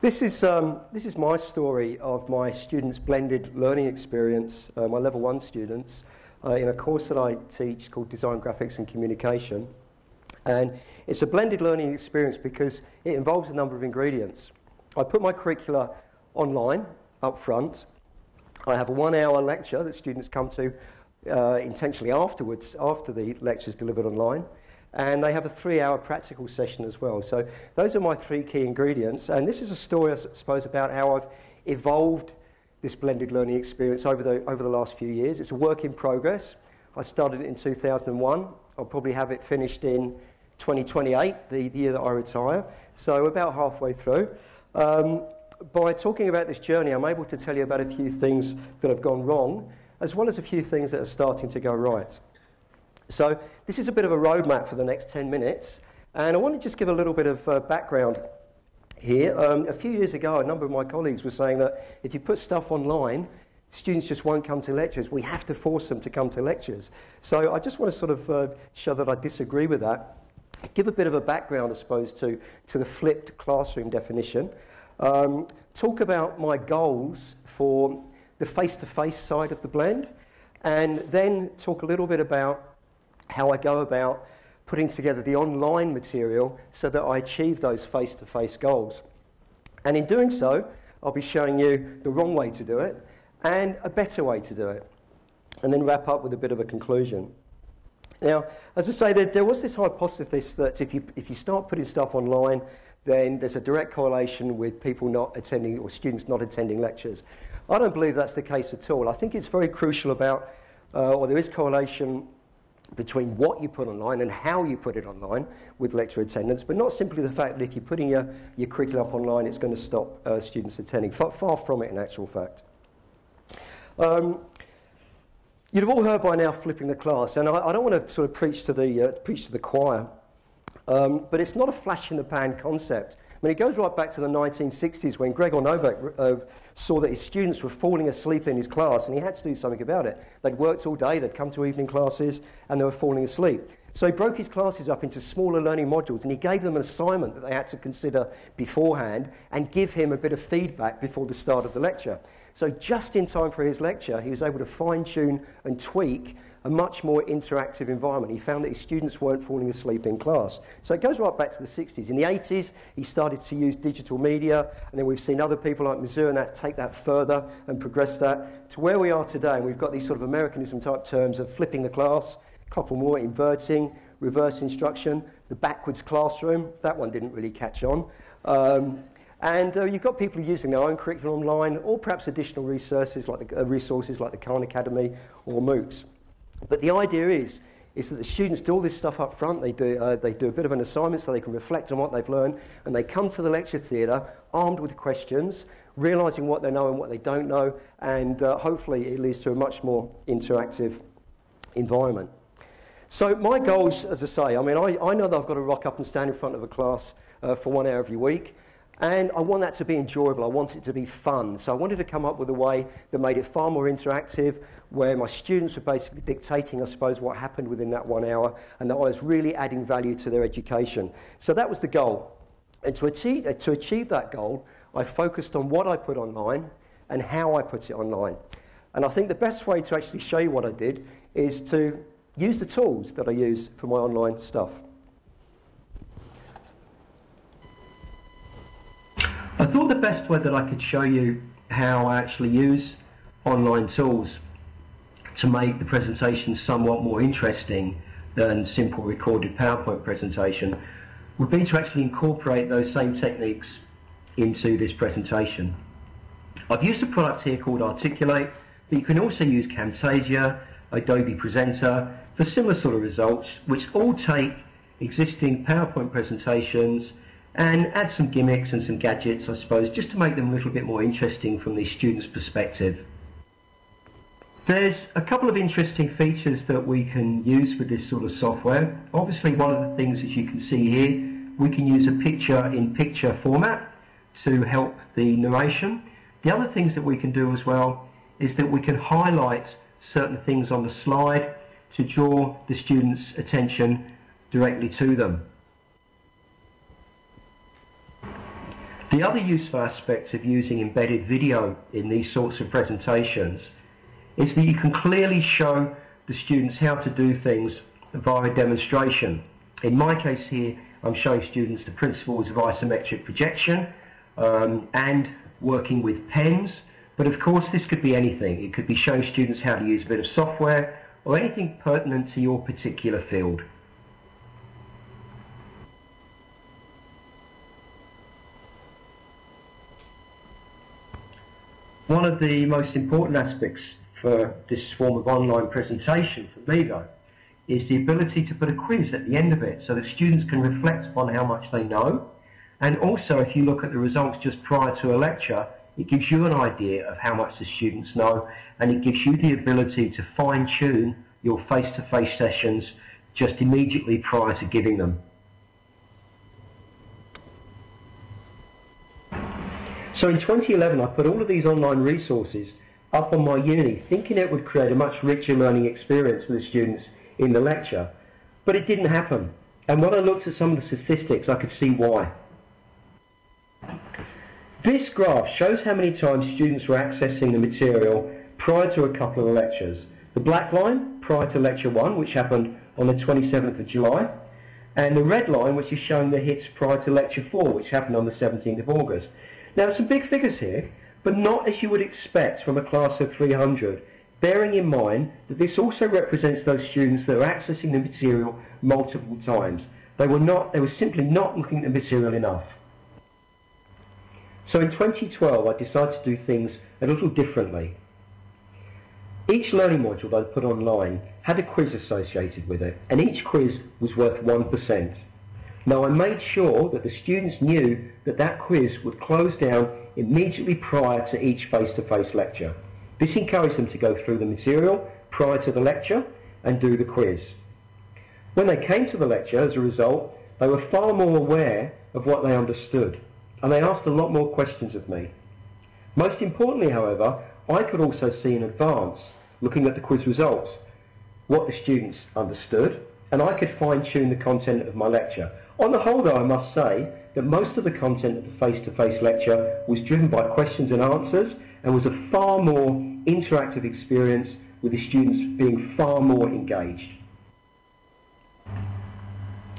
This is my story of my students' blended learning experience, my level 1 students, in a course that I teach called Design, Graphics and Communication. And it's a blended learning experience because it involves a number of ingredients. I put my curricula online up front. I have a 1-hour lecture that students come to intentionally afterwards, after the lecture is delivered online. And they have a 3-hour practical session as well. So those are my 3 key ingredients. And this is a story, I suppose, about how I've evolved this blended learning experience over the last few years. It's a work in progress. I started it in 2001. I'll probably have it finished in 2028, the year that I retire. So about halfway through. By talking about this journey, I'm able to tell you about a few things that have gone wrong, as well as a few things that are starting to go right. So this is a bit of a roadmap for the next 10 minutes, and I want to just give a little bit of background here. A few years ago, a number of my colleagues were saying that if you put stuff online, students just won't come to lectures. We have to force them to come to lectures. So I just want to sort of show that I disagree with that. Give a bit of a background, I suppose, to the flipped classroom definition. Talk about my goals for the face-to-face side of the blend, and then talk a little bit about how I go about putting together the online material so that I achieve those face-to-face goals. And in doing so, I'll be showing you the wrong way to do it and a better way to do it, and then wrap up with a bit of a conclusion. Now, as I say, there was this hypothesis that if you start putting stuff online, then there's a direct correlation with people not attending or students not attending lectures. I don't believe that's the case at all. I think it's very crucial about, or there is correlation between what you put online and how you put it online with lecture attendance, but not simply the fact that if you're putting your curriculum up online, it's going to stop students attending. Far from it, in actual fact. You'd have all heard by now flipping the class, and I don't want to sort of preach to the choir, but it's not a flash-in-the-pan concept. I mean, it goes right back to the 1960s when Gregor Novak saw that his students were falling asleep in his class, and he had to do something about it. They'd worked all day, they'd come to evening classes, and they were falling asleep. So he broke his classes up into smaller learning modules, and he gave them an assignment that they had to consider beforehand and give him a bit of feedback before the start of the lecture. So just in time for his lecture, he was able to fine-tune and tweak a much more interactive environment. He found that his students weren't falling asleep in class. So it goes right back to the 60s. In the 80s, he started to use digital media, and then we've seen other people like Mizzou and that take that further and progress that to where we are today. And we've got these sort of Americanism-type terms of flipping the class, a couple more, inverting, reverse instruction, the backwards classroom. That one didn't really catch on. And you've got people using their own curriculum online, or perhaps additional resources like the Khan Academy or MOOCs. But the idea is that the students do all this stuff up front. They do a bit of an assignment so they can reflect on what they've learned, and they come to the lecture theatre armed with questions, realising what they know and what they don't know, and hopefully it leads to a much more interactive environment. So my goals, as I say, I mean, I know that I've got to rock up and stand in front of a class for 1 hour every week. And I want that to be enjoyable. I want it to be fun. So I wanted to come up with a way that made it far more interactive, where my students were basically dictating, I suppose, what happened within that 1 hour, and that I was really adding value to their education. So that was the goal. And to achieve that goal, I focused on what I put online and how I put it online. And I think the best way to actually show you what I did is to use the tools that I use for my online stuff. I thought the best way that I could show you how I actually use online tools to make the presentation somewhat more interesting than simple recorded PowerPoint presentation would be to actually incorporate those same techniques into this presentation. I've used a product here called Articulate, but you can also use Camtasia, Adobe Presenter for similar sort of results, which all take existing PowerPoint presentations and add some gimmicks and some gadgets, I suppose, just to make them a little bit more interesting from the student's perspective. There's a couple of interesting features that we can use with this sort of software. Obviously, one of the things, as you can see here, we can use a picture-in-picture format to help the narration. The other things that we can do as well is that we can highlight certain things on the slide to draw the student's attention directly to them. The The other useful aspect of using embedded video in these sorts of presentations is that you can clearly show the students how to do things via demonstration. In my case here, I'm showing students the principles of isometric projection and working with pens, but of course this could be anything. It could be showing students how to use a bit of software or anything pertinent to your particular field. One of the most important aspects for this form of online presentation for me though is the ability to put a quiz at the end of it so that students can reflect upon how much they know, and also if you look at the results just prior to a lecture, it gives you an idea of how much the students know, and it gives you the ability to fine-tune your face-to-face sessions just immediately prior to giving them. So in 2011 I put all of these online resources up on my Uni, thinking it would create a much richer learning experience for the students in the lecture, but it didn't happen. And when I looked at some of the statistics, I could see why. This graph shows how many times students were accessing the material prior to a couple of lectures. The black line prior to lecture 1, which happened on the 27th of July, and the red line, which is showing the hits prior to lecture 4, which happened on the 17th of August. Now, some big figures here, but not as you would expect from a class of 300, bearing in mind that this also represents those students that are accessing the material multiple times. They were simply not looking at the material enough. So in 2012 I decided to do things a little differently. Each learning module that I put online had a quiz associated with it, and each quiz was worth 1%. Now I made sure that the students knew that that quiz would close down immediately prior to each face-to-face lecture. This encouraged them to go through the material prior to the lecture and do the quiz. When they came to the lecture, as a result, they were far more aware of what they understood, and they asked a lot more questions of me. Most importantly, however, I could also see in advance, looking at the quiz results, what the students understood, and I could fine-tune the content of my lecture. On the whole, though, I must say that most of the content of the face-to-face lecture was driven by questions and answers, and was a far more interactive experience with the students being far more engaged.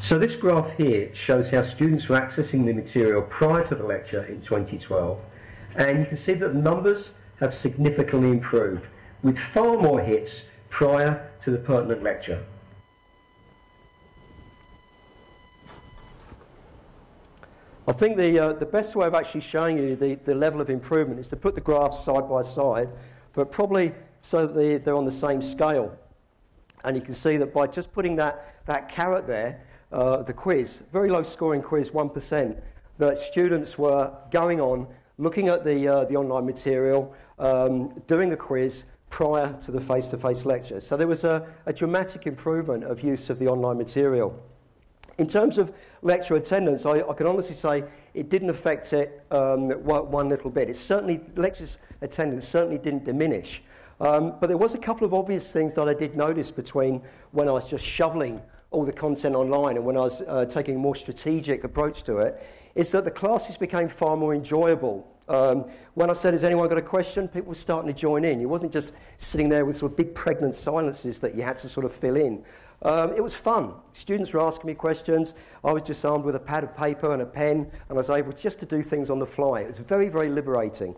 So this graph here shows how students were accessing the material prior to the lecture in 2012, and you can see that the numbers have significantly improved, with far more hits prior to the pertinent lecture. I think the best way of actually showing you the level of improvement is to put the graphs side by side, but probably so that they're on the same scale. And you can see that by just putting that carrot there, the quiz, very low scoring quiz, 1%, that students were going on, looking at the online material, doing a quiz prior to the face-to-face lecture. So there was a dramatic improvement of use of the online material. In terms of lecture attendance, I can honestly say it didn't affect it one little bit. Lectures attendance certainly didn't diminish. But there was a couple of obvious things that I did notice between when I was just shoveling all the content online and when I was taking a more strategic approach to it, is that the classes became far more enjoyable. When I said, has anyone got a question, people were starting to join in. You wasn't just sitting there with sort of big pregnant silences that you had to sort of fill in. It was fun. Students were asking me questions. I was just armed with a pad of paper and a pen, and I was able just to do things on the fly. It was very, very liberating.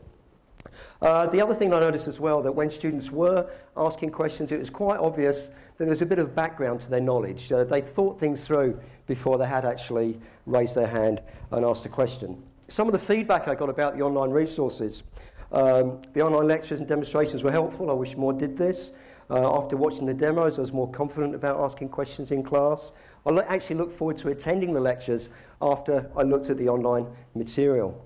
The other thing I noticed as well, that when students were asking questions, it was quite obvious that there was a bit of background to their knowledge. They'd thought things through before they had actually raised their hand and asked a question. Some of the feedback I got about the online resources, the online lectures and demonstrations were helpful. I wish more did this. After watching the demos, I was more confident about asking questions in class. I actually look forward to attending the lectures after I looked at the online material.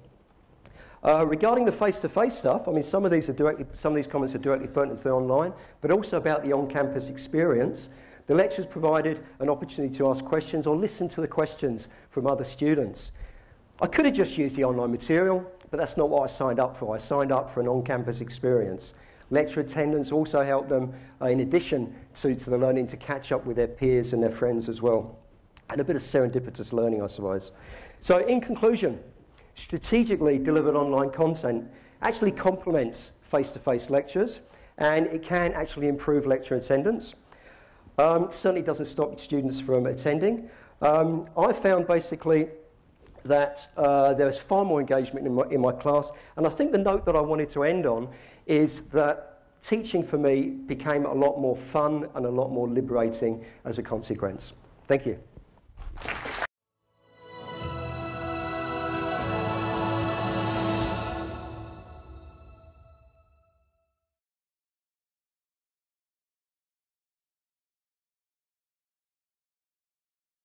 Regarding the face-to-face stuff, I mean, some of these comments are directly pertinent to the online, but also about the on-campus experience. The lectures provided an opportunity to ask questions or listen to the questions from other students. I could have just used the online material, but that's not what I signed up for. I signed up for an on-campus experience. Lecture attendance also helped them, in addition to the learning, to catch up with their peers and their friends as well. And a bit of serendipitous learning, I suppose. So in conclusion, strategically delivered online content actually complements face-to-face lectures, and it can actually improve lecture attendance. Certainly doesn't stop students from attending. I found basically that there was far more engagement in my class, and I think the note that I wanted to end on is that teaching for me became a lot more fun and a lot more liberating as a consequence. Thank you.